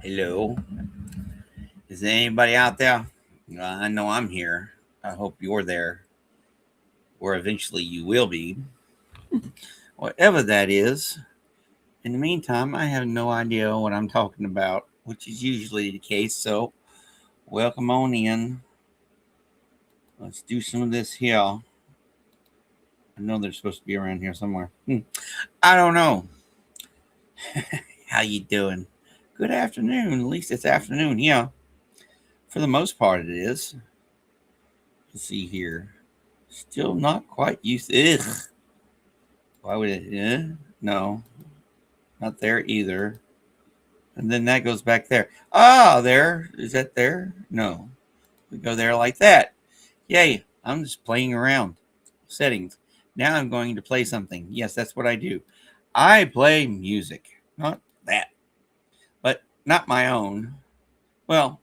Hello. Is there anybody out there? I know I'm here. I hope you're there, or eventually you will be. Whatever that is. In the meantime, I have no idea what I'm talking about, which is usually the case. So, welcome on in. Let's do some of this here. I know they're supposed to be around here somewhere. I don't know. How you doing? Good afternoon. At least it's afternoon. Yeah. For the most part, it is. Let's see here. Still not quite used to it. Why would it? No, not there either. And then that goes back there. Ah, there. Is that there? No. We go there like that. Yay. I'm just playing around. Settings. Now I'm going to play something. Yes, that's what I do. I play music. Not that. But not my own. Well,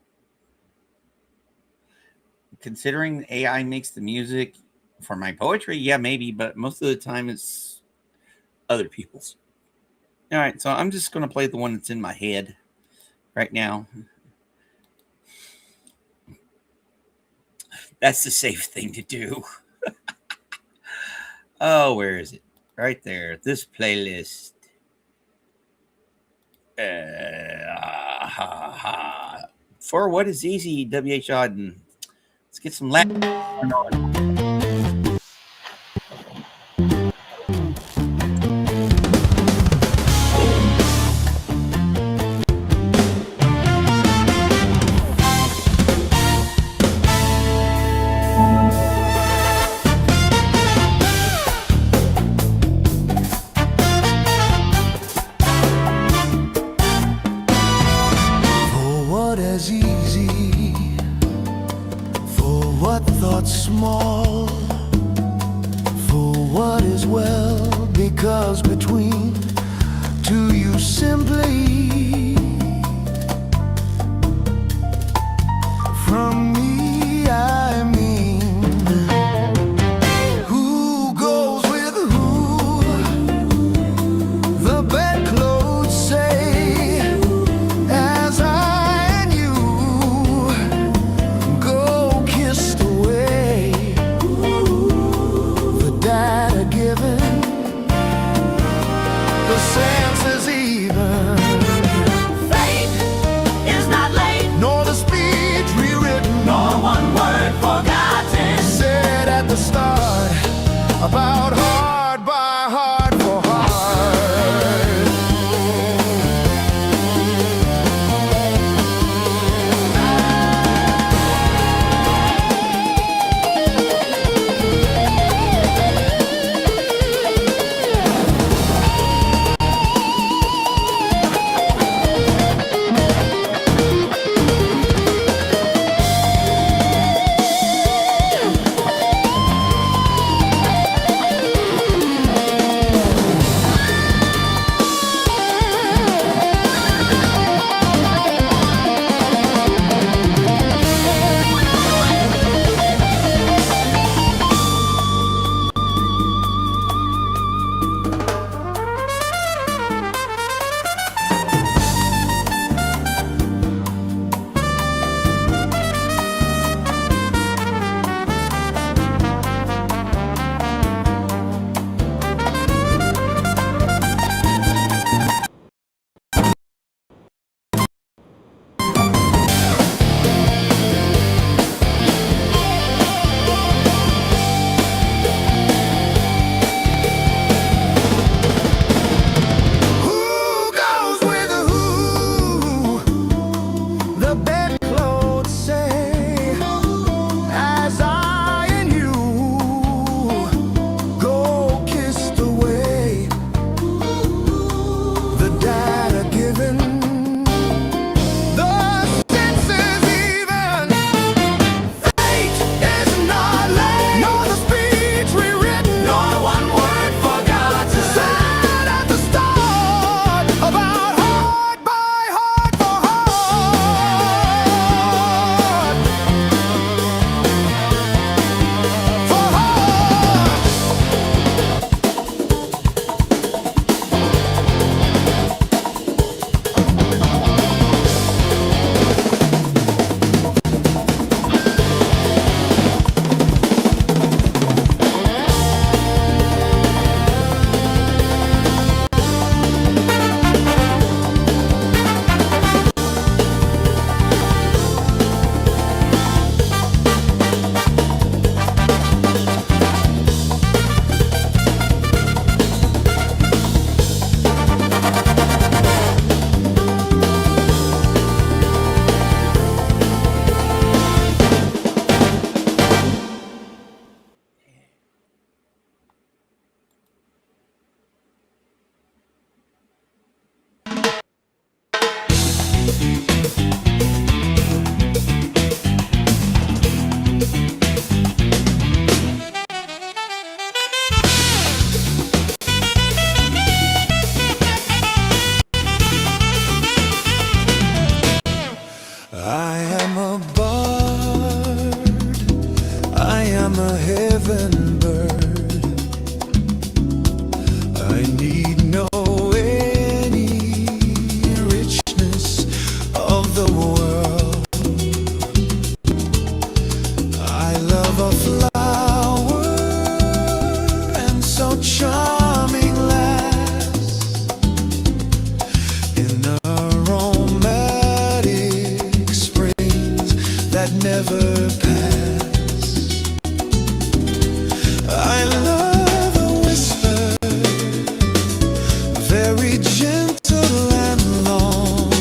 considering AI makes the music for my poetry, yeah, maybe, but most of the time it's other people's. All right, so I'm just going to play the one that's in my head right now. That's the safe thing to do. Oh, where is it? Right there. This playlist. For what is easy, W.H. Auden. Let's get some Latin. Small I am a bard, I am a heaven bird. I need no any richness of the world. I love a flower and so charming lass in a romantic springs that never pass. I love a whisper, very gentle and long,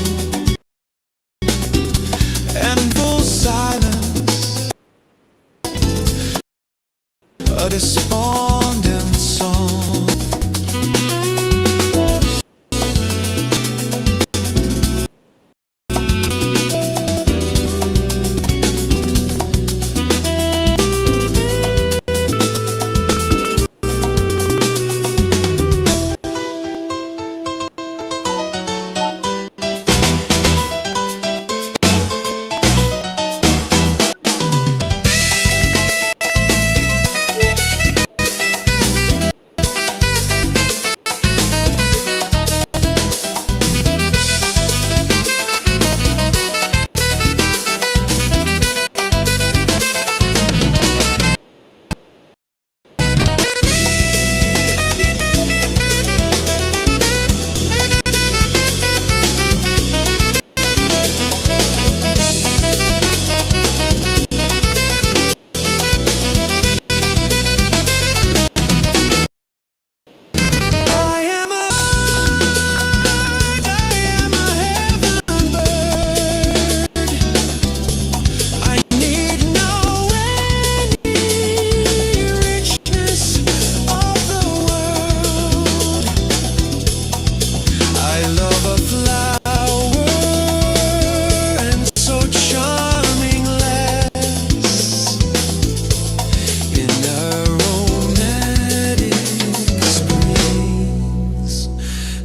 and full silence, a despondent song.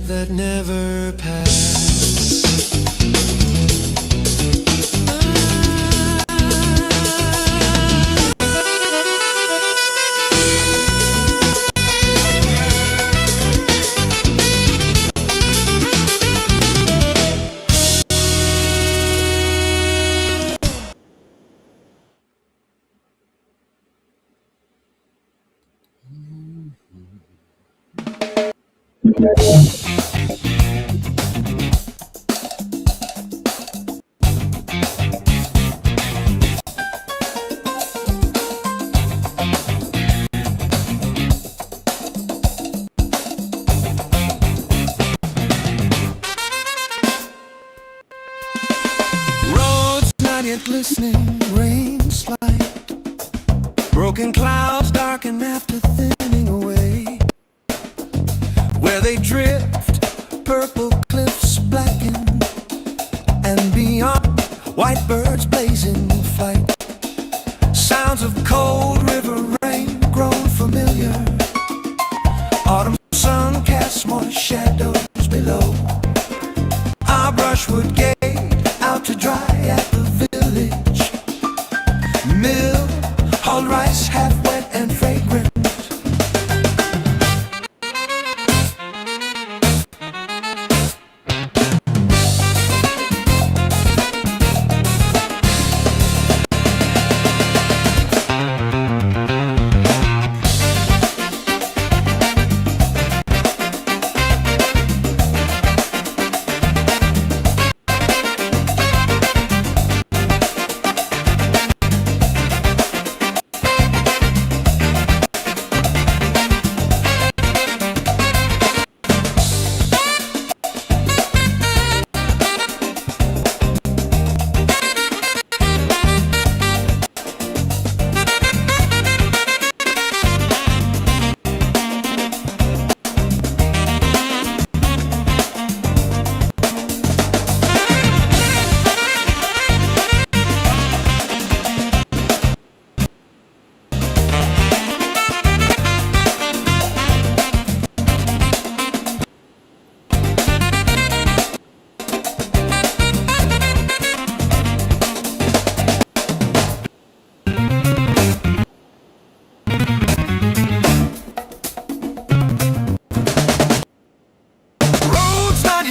That never pass. Glistening rain slide, broken clouds darken after thinning away, where they drift, purple cliffs blacken, and beyond, white birds blazing flight. Sounds of cold river rain grown familiar. Autumn sun casts more shadows below. Our brushwood gate out to dry at the village mill, hauled rice half wet and fragrant.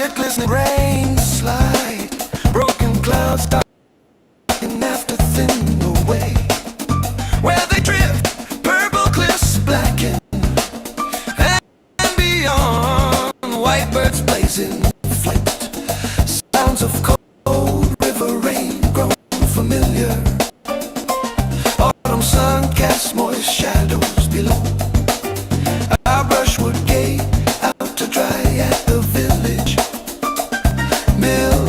yet glistening rain slide, broken clouds darken after thinning away. Where they drift, purple cliffs blacken, and beyond, white birds blazing flight. Sounds of cold river rain grown familiar. Autumn sun casts moist shadows below. Our brushwood gate out to dry at the village mill.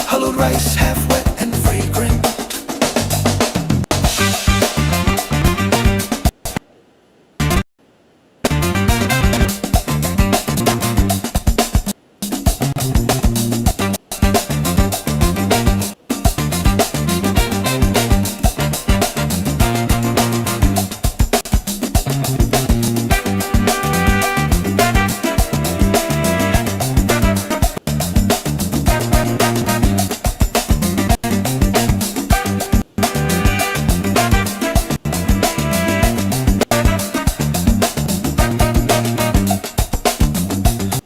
Hollowed rice half wet and fragrant.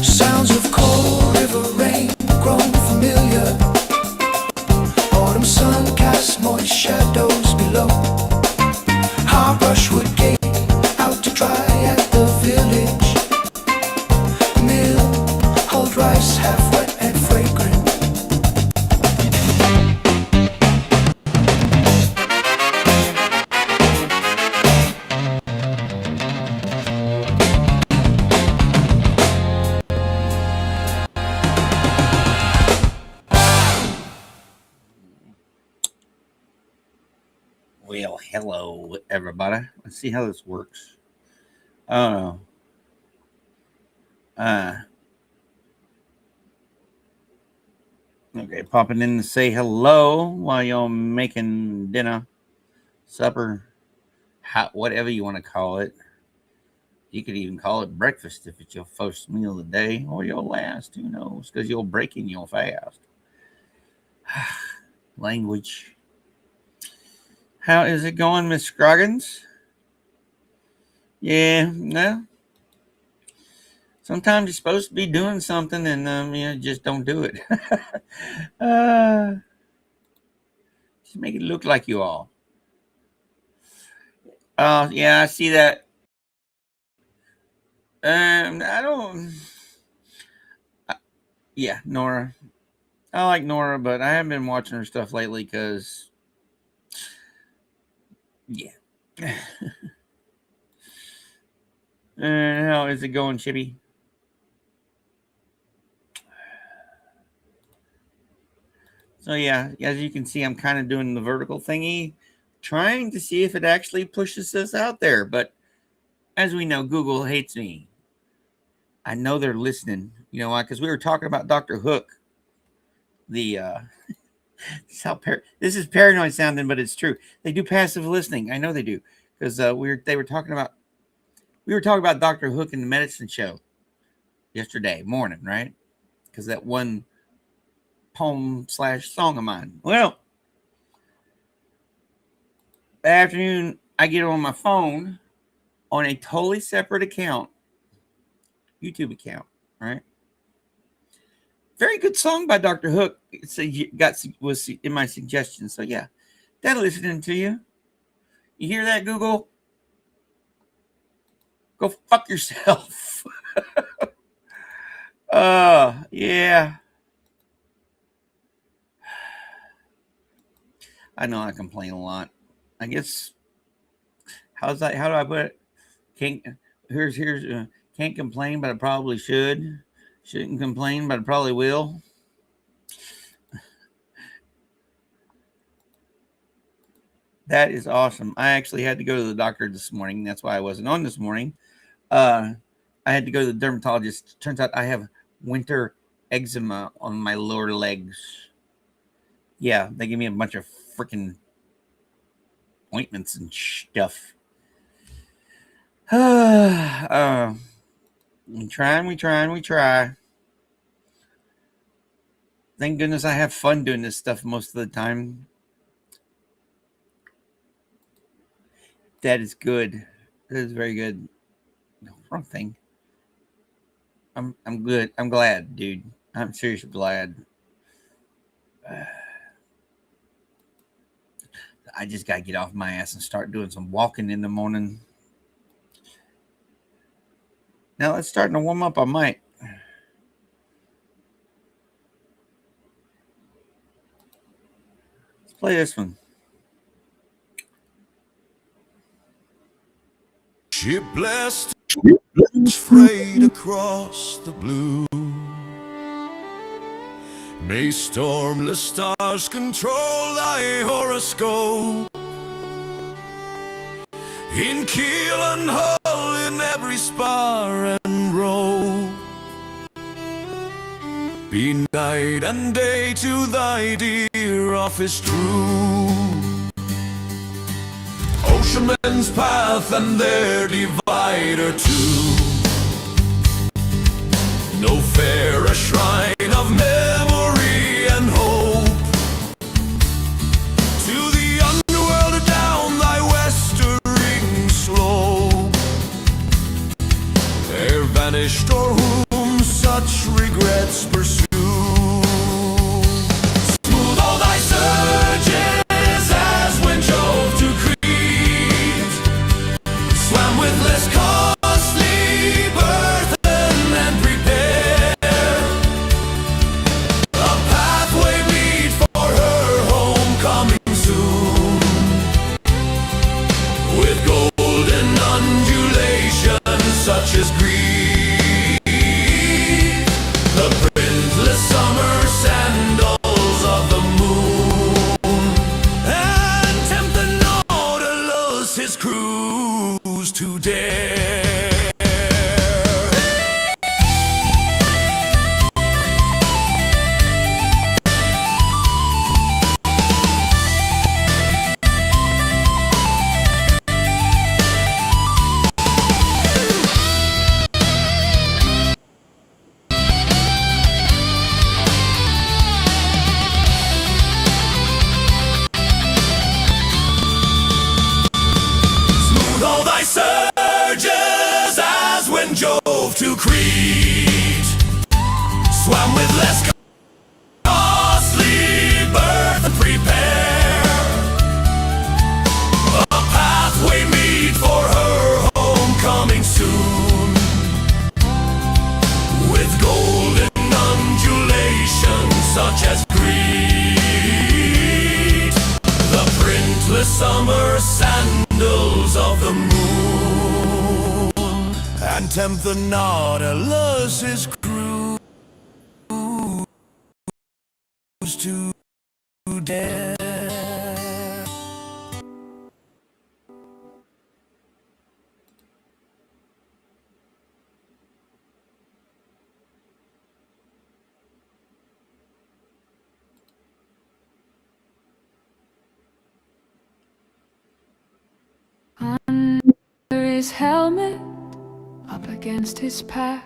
Sounds of cold river rain grown familiar. Autumn sun casts moist shadows below. Our brushwood gate out to dry at the village mill. Hold rice half wet and fragrant. Well, hello, everybody. Let's see how this works. Oh, okay. Popping in to say hello while you're making dinner, supper, whatever you want to call it. You could even call it breakfast if it's your first meal of the day or your last. Who knows? Because you're breaking your fast. Language. How is it going, Miss Scroggins? Yeah, no. Sometimes you're supposed to be doing something and you just don't do it. Just make it look like you are. Yeah, I see that. I don't. Yeah, Nora. I like Nora, but I haven't been watching her stuff lately because, yeah. How is it going, Chippy? So yeah, as you can see, I'm kind of doing the vertical thingy, trying to see if it actually pushes this out there. But as we know, Google hates me. I know they're listening. You know why? Because we were talking about Dr. Hook. The this is paranoid sounding, but it's true. They do passive listening. I know they do because we were talking about Dr. Hook in the medicine show yesterday morning, right? Because that one poem/song of mine. Well, that afternoon I get on my phone on a totally separate account, YouTube account, right? Very good song by Dr. Hook. Was in my suggestion. So yeah, that listening to you. You hear that, Google? Go fuck yourself. Yeah. I know I complain a lot. I guess how's that? How do I put it? Can't complain, but I probably should. Shouldn't complain, but I probably will. That is awesome. I actually had to go to the doctor this morning. That's why I wasn't on this morning. I had to go to the dermatologist. Turns out I have winter eczema on my lower legs. Yeah, they gave me a bunch of freaking ointments and stuff. We try. Thank goodness I have fun doing this stuff most of the time. That is good. That is very good. No, wrong thing. I'm good. I'm glad, dude. I'm seriously glad. I just got to get off my ass and start doing some walking in the morning. Now it's starting to warm up. I might. Let's play this one. Ship blessed, frayed across the blue. May stormless stars control thy horoscope. In keel and hull, in every spar and row, be night and day to thy dear office true. Oceanmen's path and their divider too. No fairer shrine of memory and hope. To the underworld down thy westering slope, there vanished or whom such regrets pursue. Smooth all thy surges as when Jove to Crete swam with less costly burthen and prepare a pathway meet for her homecoming soon, with golden undulations such as greet the printless summer sandals of the moon, and tempt the Nautilus his cruise to dare. Smooth all thy surges as when Jove to Crete swam with less costly birth and prepare a pathway meet for her homecoming soon, with golden undulations such as greet the printless summer sandals of the moon, and tempt the Nautilus's cruise to dare. Under his helmet, up against his pack,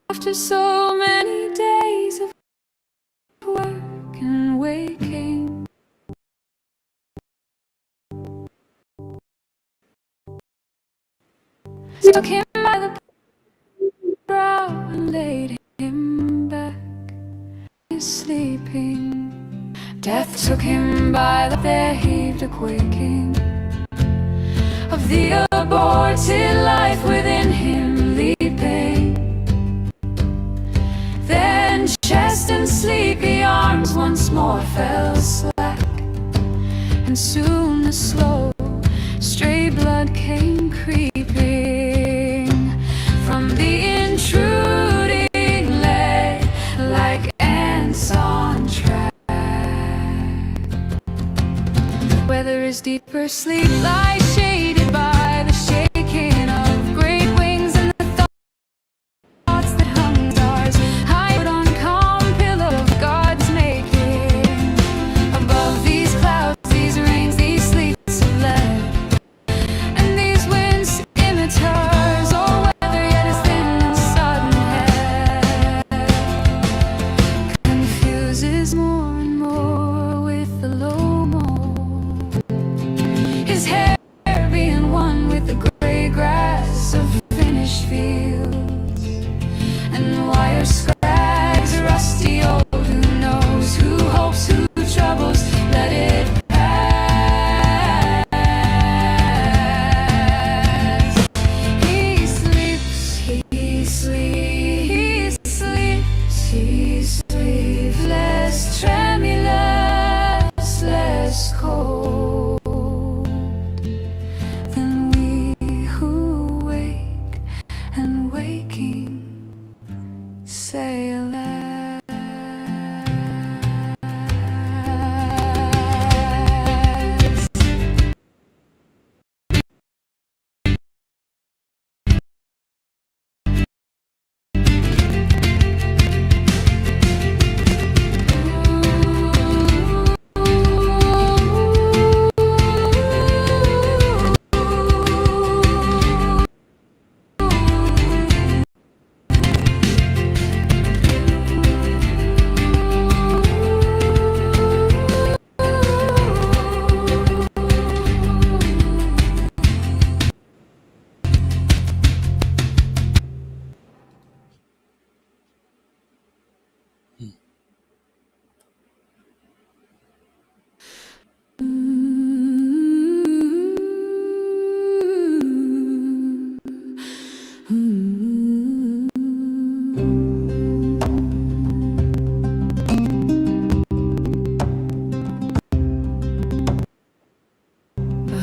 after so many days of work and waking, took him by the brow and laid him back. He's sleeping. Death took him by the there heaved a quaking of the aborted life within him leaping. Then chest and sleepy arms once more fell slack, and soon the slow stray blood came creeping from the intruding leg like ants on track. Whether his deeper sleep lies shaded by the shaking of great wings and the thoughts that hung stars high on calm pillow of God's making. Above these clouds, these rains, these sleets of lead, and these wind scimitars, or whether yet his thin and sodden head confuses more and more with the low moan. His hair fire scrags, rusty old, who knows, who hopes, who troubles, let it pass. He sleeps, he sleeps, he's sleepless, tremulous, less cold than we who wake and waking say alas.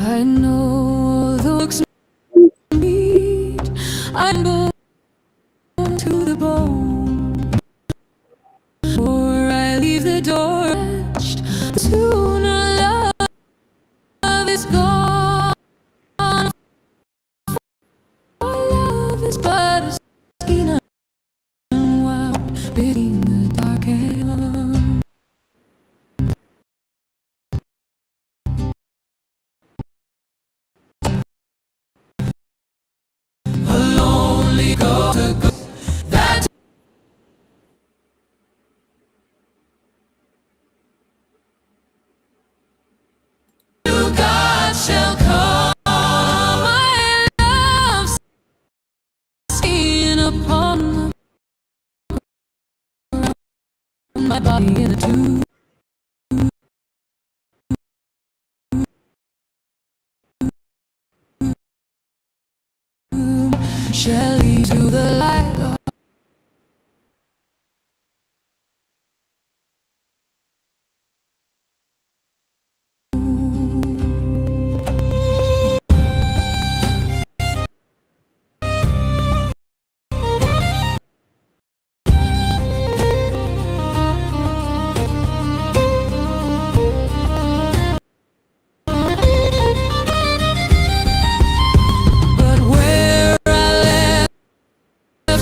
I know the looks meet, I'm born to the bone, or I leave the door latched. Sooner love is gone, for love is but a skein unwound between the dark and a lonely ghost that to God shall come. My love seen upon my body in a tomb. Shall lead to the light. But where I left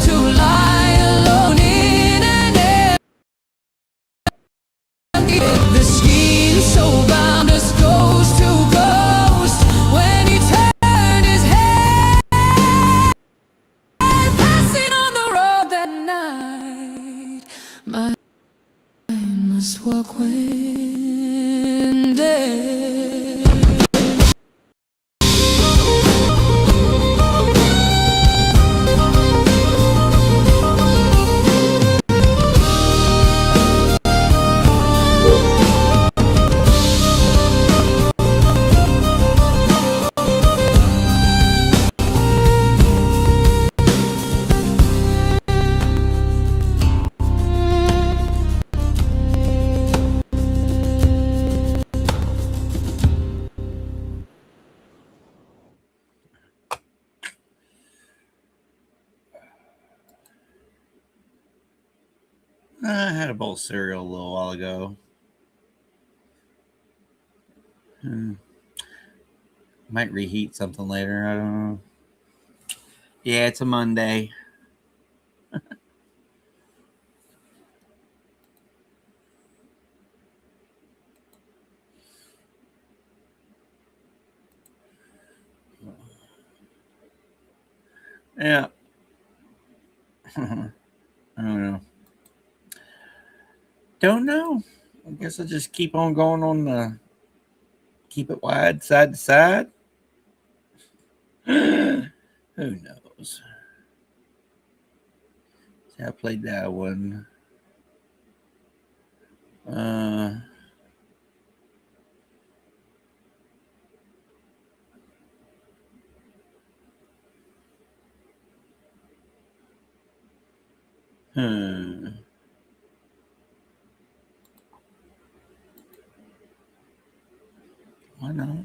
to lie alone in an empty, the scheme so bound us ghost to ghost. When he turned his head, passing on the road that night, my must walk when dead. I had a bowl of cereal a little while ago. Might reheat something later. I don't know. Yeah, it's a Monday. Yeah. I don't know. Don't know. I guess I'll just keep on going on the keep it wide, side to side. Who knows? I played that one. Uh, hmm. Why not?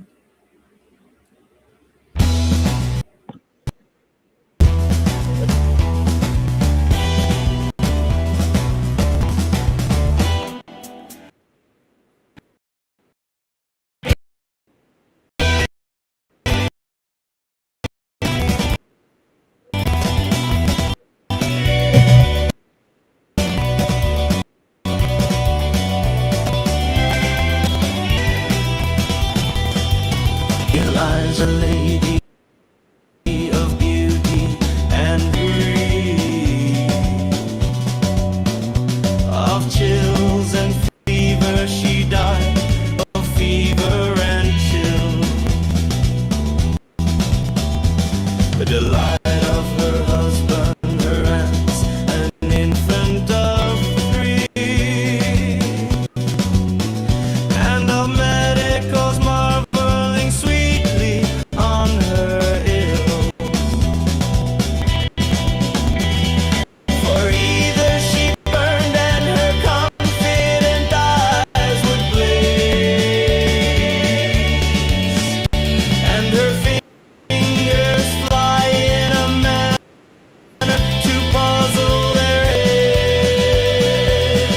Here lies a lady of beauty and grief, of chills and fever. She died of fever and chill. The delight of her husband, her aunts, an infant of 3, and of medicals marveling sweetly on her ill. For either she burned and her confident eyes would blaze, and her fingers fly in a manner to puzzle their heads.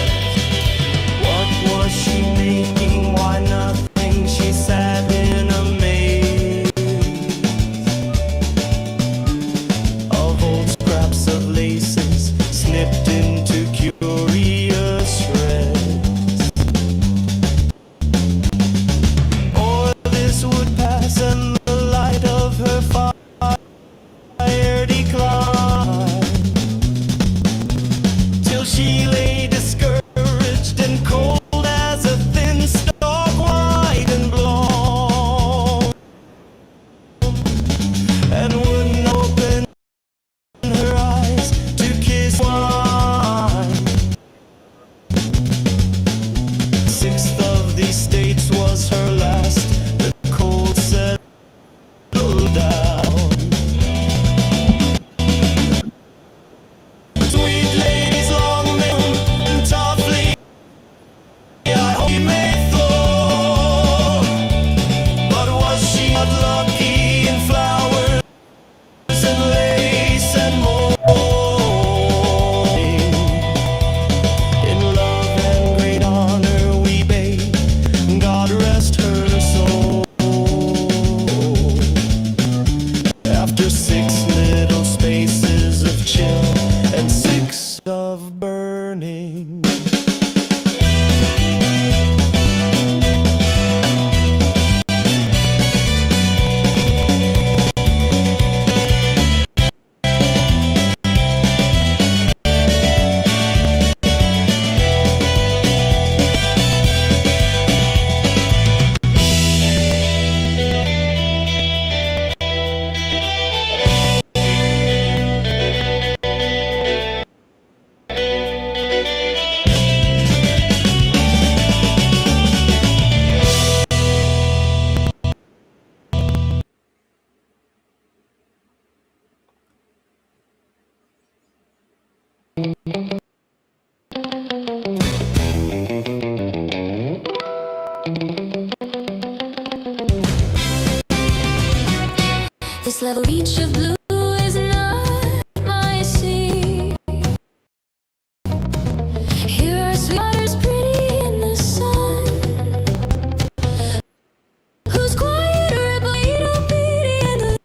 What was she making? Why nothing? She sat in a maze of old scraps of laces snipped into curious shreds. Or this would pass and the light of her fire declined, till she lay discouraged and cold as a thin stalk, white and blown, and wouldn't open her eyes to kiss wine. 6th of these states was her last. The cold settled down. Sweet ladies, long men and softly, I hope you may flow. But was she not lucky in flowers and lace and mourning? In love and great honor we bade God rest her soul. After 6 little spaces of chill and 6 of burning. This level reach of blue is not my sea. Here are sweet waters pretty in the sun, whose quiet ripple obedient and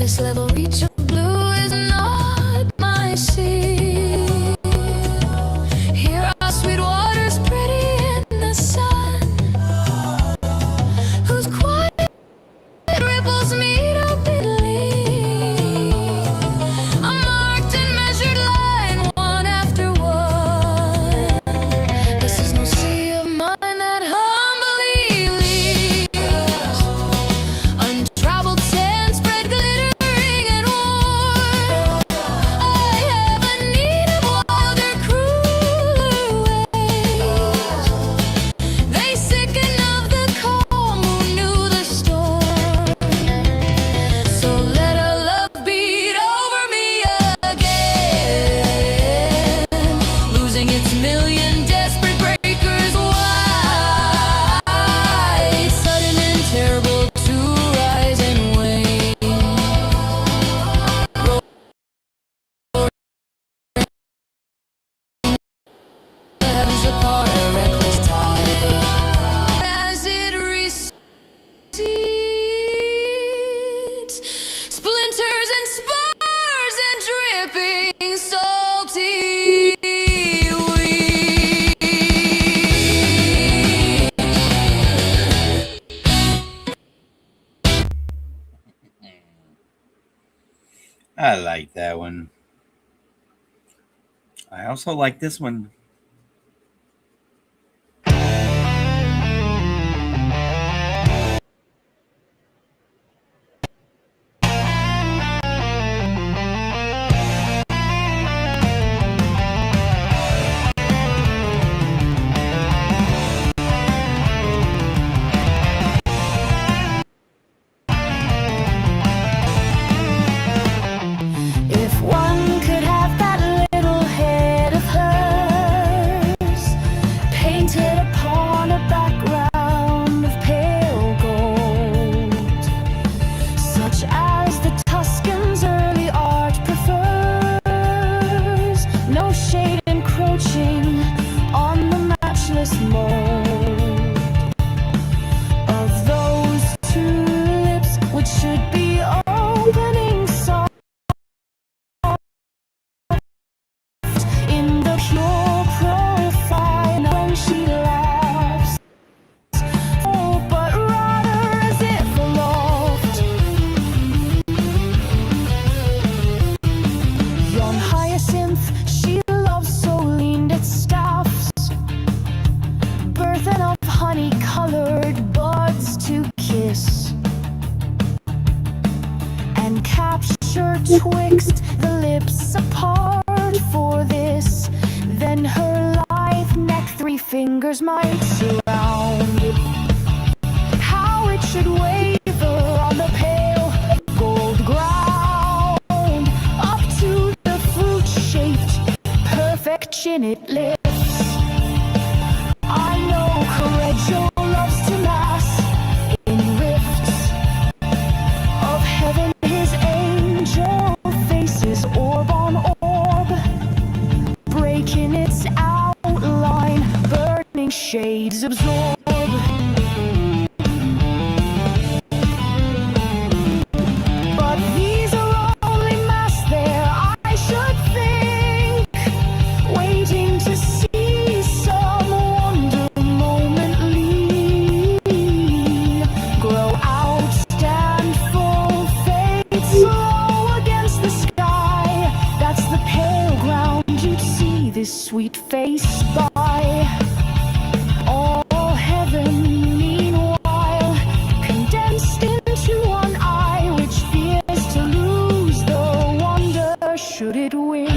surface level reach of blue is not my sea. Here are sweet waters pretty in the sun, whose quiet ripples meet up in leaves. A marked and measured line, one after one. This is no sea of mine that humbly leaves. Untraveled sand spread glittering and warm. I have a need of wilder, crueler ways. They sicken of the calm who knew the storm. So let our love beat over me again, losing its million desperate breakers wide, sudden and terrible to rise and wane. The heavens apart, a reckless tide. As it recedes, splinters and spars and dripping salty weed. I like that one. I also like this one. If one could have that little head of hers, painted upon a background of pale gold, such as the Tuscan's early art prefers, no shade encroaching on the matchless mold of those two lips, which should be opening soft in the pure profile when she laughs. Oh, but rather as if aloft. Young hyacinth, she loves so leaned its staffs, burthen of honey-colored buds to kiss, and capture twixt the lips apart for this. Then her lithe neck 3 fingers might surround. How it should waver on the pale gold ground, up to the fruit-shaped perfect chin it lifts. I know Correggio loves to mass in rifts of heaven his angel faces, orb on orb, breaking its outline, burning shades absorb. But these are only masks there, I should think, waiting to see some wonder momently grow out, stand full, fade slow against the sky. That's the pale ground you'd see this sweet face by. All heaven, meanwhile, condensed into one eye, which fears to lose the wonder should it wink.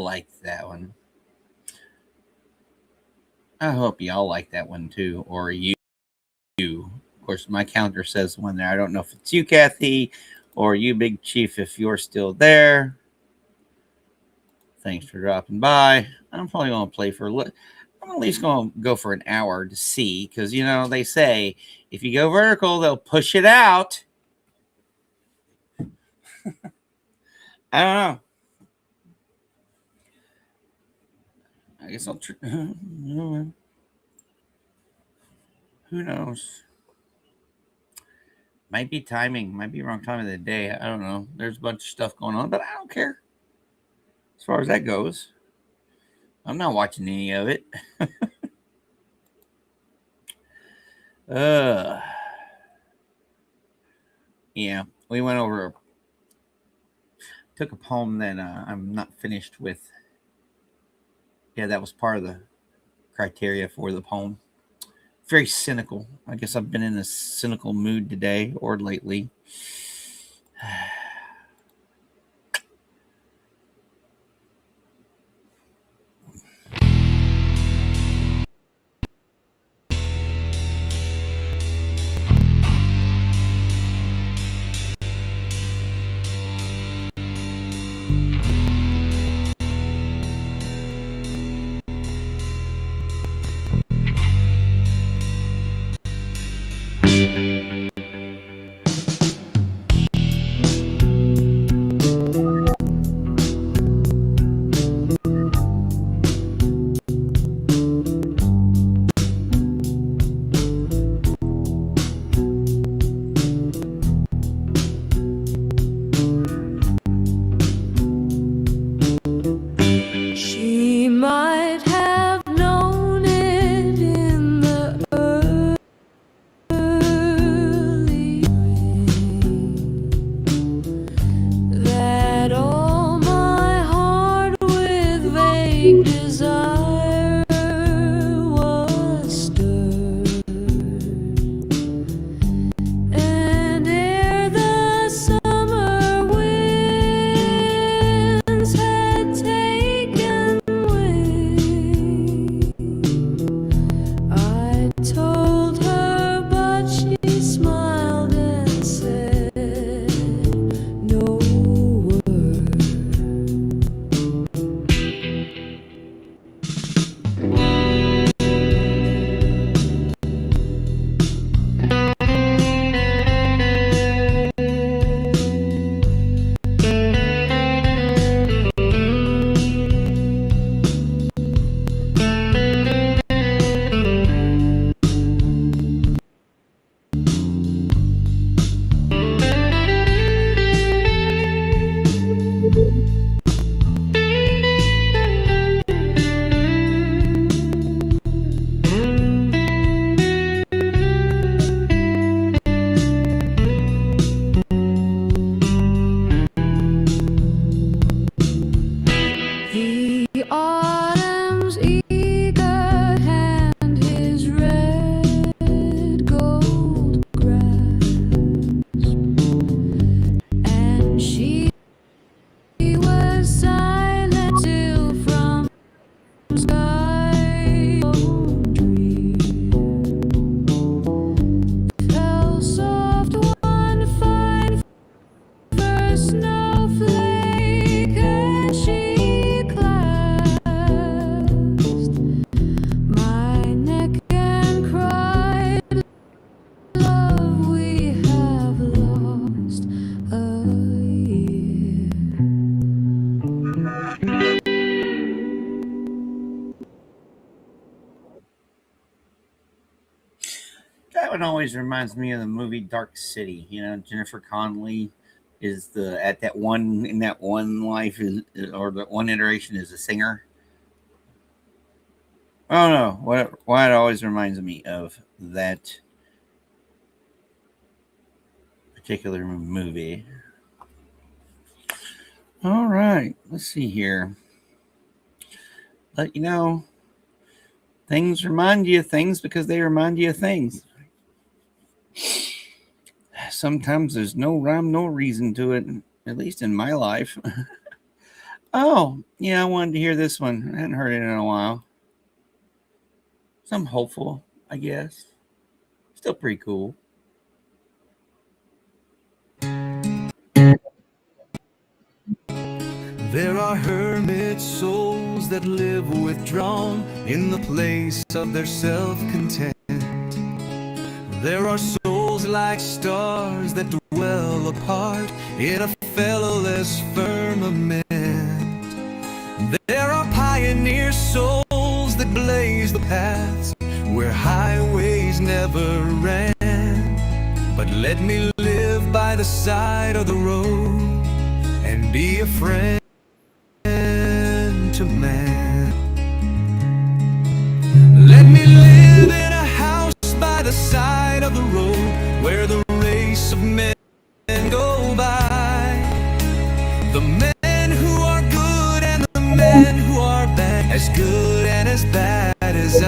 liked that one. I hope y'all like that one too, or you. Of course, my counter says one there. I don't know if it's you, Kathy, or you, Big Chief, if you're still there. Thanks for dropping by. I'm probably going to play for I'm at least going to go for an hour to see, because, you know, they say if you go vertical, they'll push it out. I don't know. I guess I'll who knows? Might be timing. Might be wrong time of the day. I don't know. There's a bunch of stuff going on, but I don't care. As far as that goes, I'm not watching any of it. Yeah, we went over, took a poem that I'm not finished with. Yeah, that was part of the criteria for the poem. Very cynical. I guess I've been in a cynical mood today or lately. She might have known it in the early spring, that all my heart with vague desire was stirred, and ere the summer winds had taken wing, I told her, but she smiled and said no word. The autumn's eager hand, his red gold grasp, and she was silent till from sky tree fell soft one fine first snowflake, and she clasped my neck and cried, love, we have lost a year. That one always reminds me of the movie Dark City. You know, Jennifer Connelly is at that one in that one life is, or that one iteration is a singer. Oh no, why it always reminds me of that particular movie. All right, let's see here. Let you know, things remind you of things because they remind you of things. Sometimes there's no rhyme, no reason to it, at least in my life. Oh, yeah, I wanted to hear this one. I hadn't heard it in a while. So I'm hopeful, I guess. Still pretty cool. There are hermit souls that live withdrawn in the place of their self-content. There are souls like stars that dwell apart in a fellowless firmament. There are pioneer souls that blaze the paths where highways never ran. But let me live by the side of the road and be a friend to man. Let me live in a house by the side of the road where the race of men go by. The men who are good and the men who are bad, as good and as bad as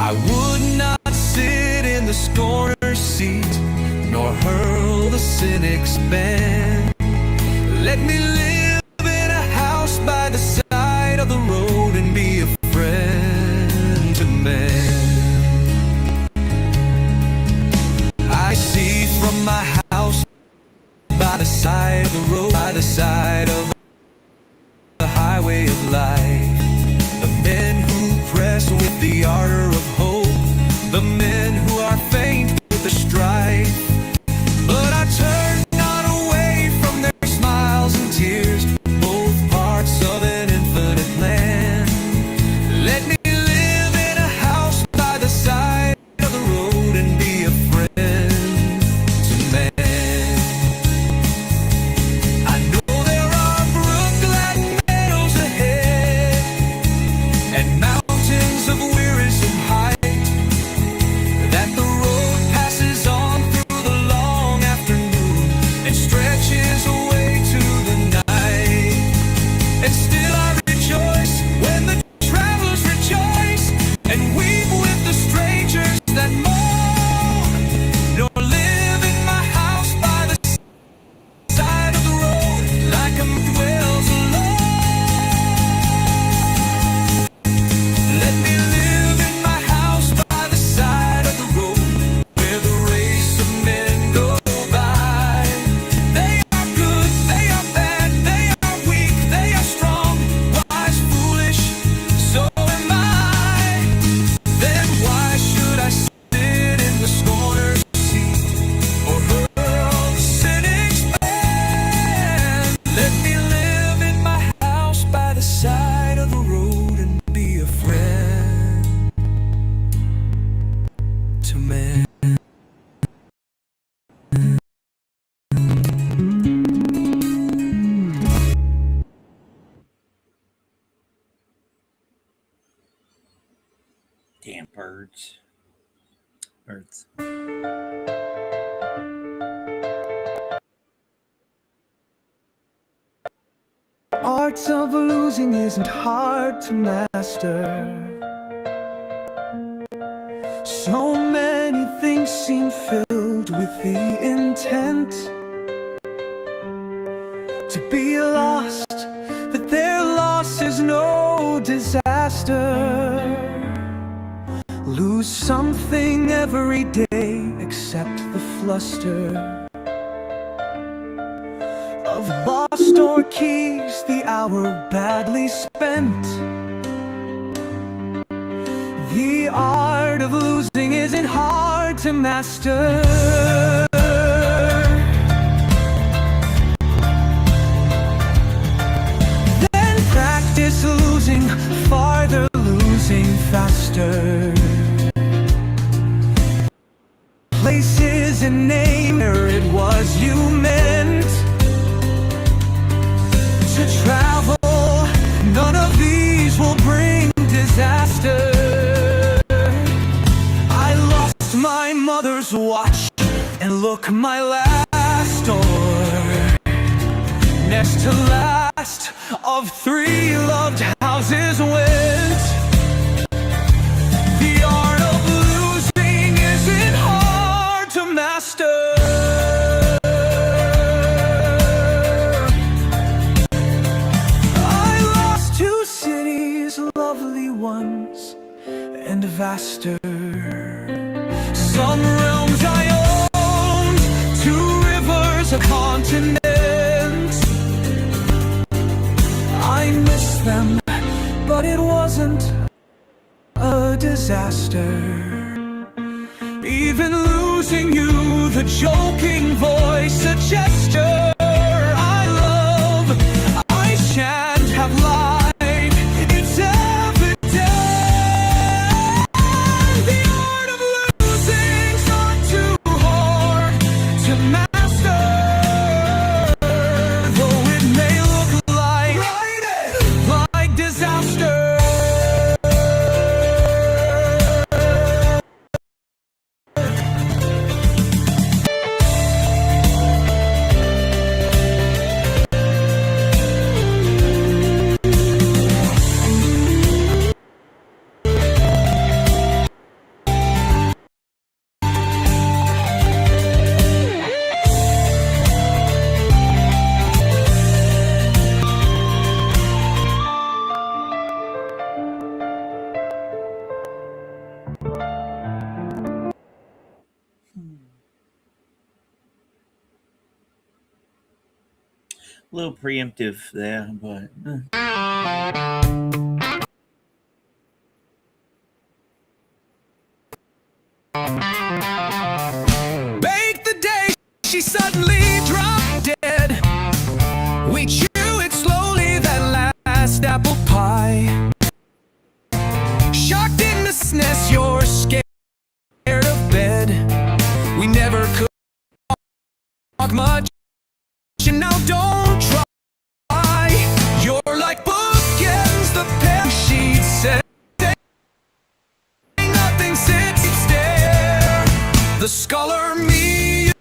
I would not sit in the scorner's seat nor hurl the cynic's ban. Let me live in a house by the side of the road and be a friend to man. I see from my house by the side of the road, by the side of the highway of life, the men who press with the ardor of hope, the men who are faint with the strife. But I turn not away from their smiles and tears, both parts of an infinite plan. Let me live in a house by the side of the road and be a friend to man. I know there are brook-like meadows ahead and mountains of wearisome height that the road passes on through the long afternoon and stretches away to the night. And still I rejoice when the travelers rejoice and weep with the strangers that mourn. Nor live in my house by the side of the road like a man dwells alone. Let me live in my house by the side of the road where the race of men go by. They are good, they are bad, they are weak, they are strong, wise, foolish, so am I. Then why should I sit in the scorner's seat or hurl the cynic's ban? Let me live in my house by the side of the road and be a friend to man. Damn birds. Birds. Art of losing isn't hard to master. So many things seem filled with the intent to be lost, that their loss is no disaster. Lose something every day except the fluster of lost or keys, the hour badly spent. The art of losing isn't hard to master. Then practice losing farther, losing faster. Places and name where it was you meant to travel. None of these will bring disaster. I lost my mother's watch and look, my last door, next to last of 3 loved houses went. The art of losing isn't hard to master. ones and vaster. Some realms I owned, 2 rivers, a continent. I miss them, but it wasn't a disaster. Even losing you, the joking voice, a gesture I love, I shan't have lied. It's evident. The art of losing's not too hard to master, though it may look like disaster. A little preemptive there, but Bake the day she suddenly dropped dead. We chew it slowly, that last apple pie. Shocked in the SNES, you're scared of bed. We never could talk much, and now don't try. You're like bookends, the pen sheet said. Nothing sits stare. The scholar me,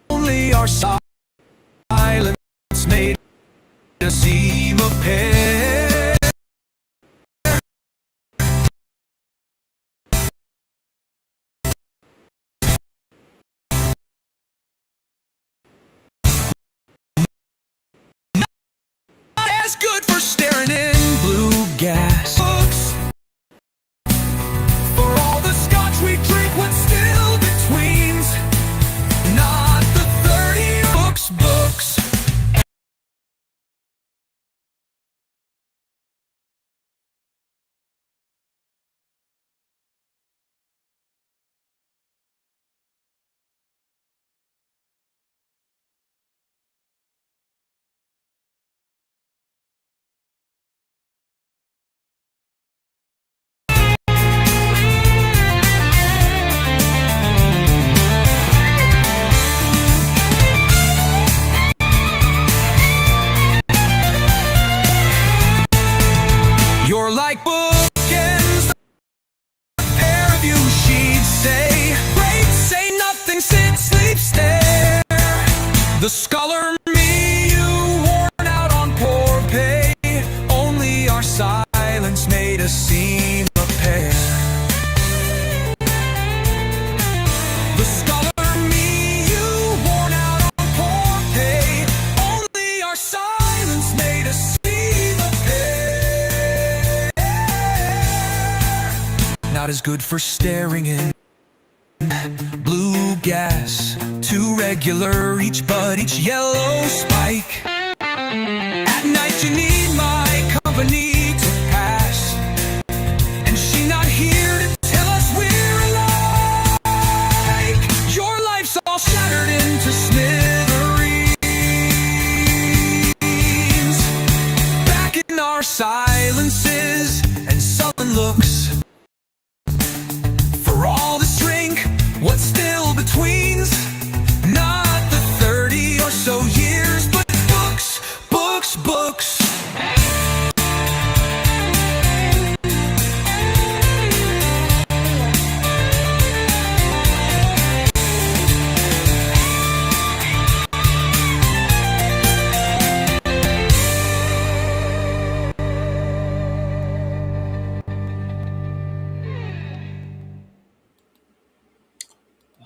only our silence made us seem a pair. Not as good for staring in blue gas books. For all the scotch we drink, what's still betweens? Not the 30 books. You're like bookends, the pair of you, she'd say. Break, say nothing, sit, sleep, stare. The scholar me, you worn out on poor pay. Only our silence made us seem a pair. The scholar me, you worn out on poor pay. Only our silence made us seem a pair. Not as good for staring in blue gas. Too regular, each bud, each yellow spike. At night you need my company to pass, and she not here to tell us we're alike. Your life's all shattered into smithereens. Back in our silences and sullen looks. For all this drink, what's still betweens? Not the 30 or so years, but book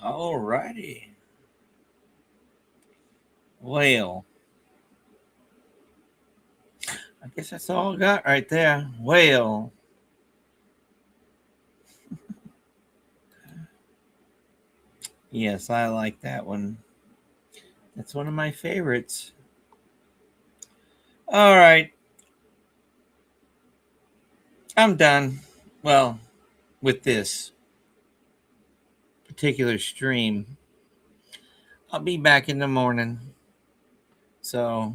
All righty. Well, I guess that's all I got right there. Well, yes, I like that one. That's one of my favorites. All right. I'm done. Well, with this particular stream. I'll be back in the morning. So,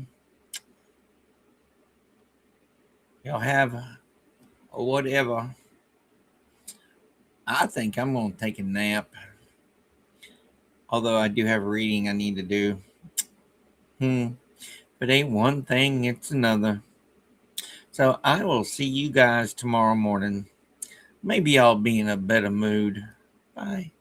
y'all have whatever. I think I'm going to take a nap. Although I do have reading I need to do. If it ain't one thing, it's another. So I will see you guys tomorrow morning. Maybe I'll be in a better mood. Bye.